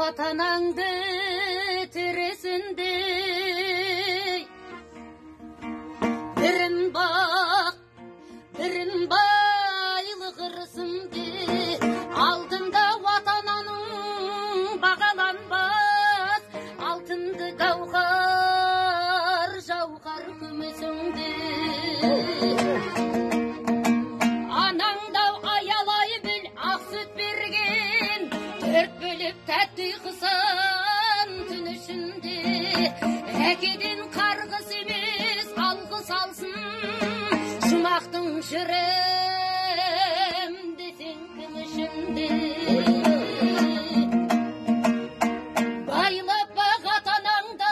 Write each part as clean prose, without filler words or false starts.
Ватанаңды тересіндей бірін бақ, бірін байлық ырысынде алдында ватананың бағаланбас алтынды гауһар жауһар күмісіңде анаңдау аялай біл ақ сүт берген төрт бөліп тәтті қысан түн ішінде әкеден қарғыс емес алғыс алсын жұмақтың жүрем десең кім ішінде байлап бақ атанаңда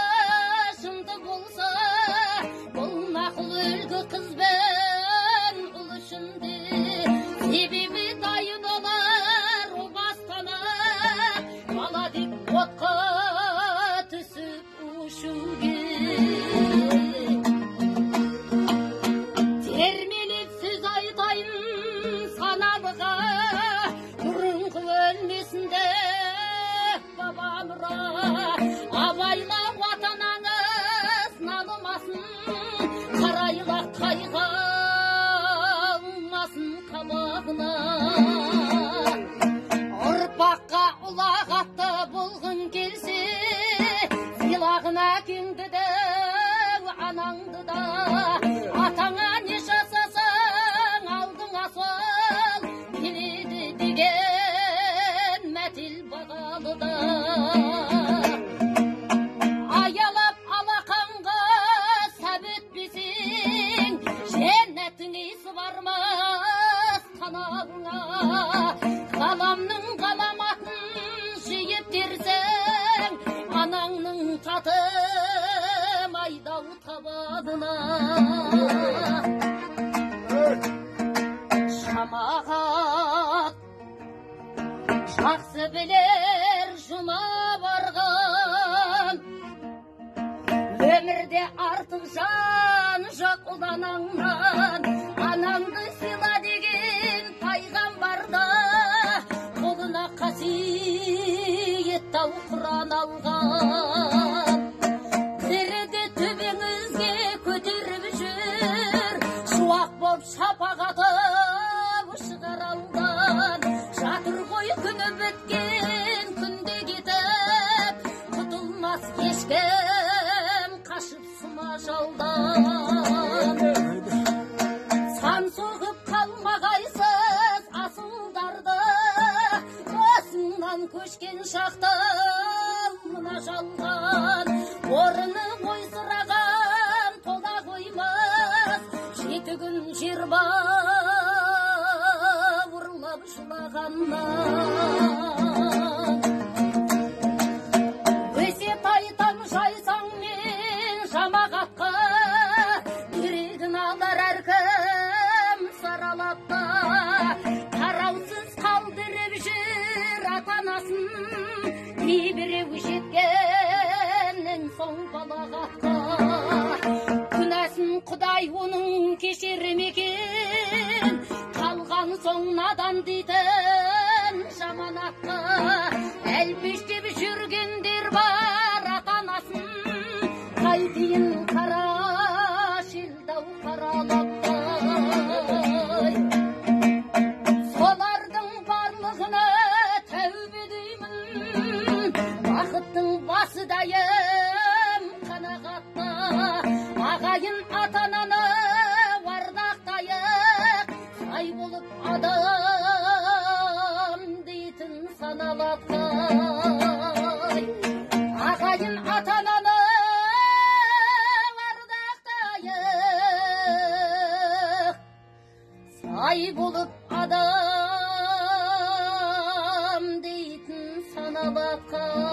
жынды болса бұл мақұл үлгі қыз бен ұл ішінде себебі дайын олар о бастана бала деп отқа түсіп ұшуге термелеп сөз айтайын саналыға бұрынғы өлмесінде бабамыра абайла ватанаңыз налымасын қарайла қайға алмасын қабағына ұрпаққа ұлағатты болғың келсе сыйлағын әкеңді де анаңды да атаңа не жасасаң алдыңа сол келеді деген мәтел бағалы да аялап алақанға сәп етпесең жәннаттың иісі бармас қанағыңа ғаламның ғаламатын жиып терсең анаңның татым айдау табадына жамағат жақсы білер жұма барған өмірде артық жан жоқ ұланаңнан анаңды сыйла деген пайғамбарда қолына қасиетті құран алған тіріде төбеңізге көтеріп жүр шуақ боп шапағатып шығар алған жатыр ғой күні біткен күнде кетіп құтылмас ешкім қашып сыма жалдан сан соғып қалмағайсыз асылдарды басыңнан көшкен шақта мына жалған орыны ойсыраған тола қоймас жеті күн жер бауырлап жылағаннан өсиет айтам жайсаң мен жамағатқа керегін алар әркім саралап та тараусыз қалдырып жүр ата-анасын кейбіреу жеткеннен соң балағатқа күнәсін құдай оның кешірмеген қалған соң надан дейтін жаманатқа әлпештеп жүргендер бар ата-анасын қайтейін қара шелдау қаралаптай солардың барлығына тәубе деймін бақыттың басы дайым қанағатта ағайын ата-ананы ардақтайық сай болып адам дейтін саналаттай ағайын ата-ананы ардақтайық сай болып адам дейтін саналаттай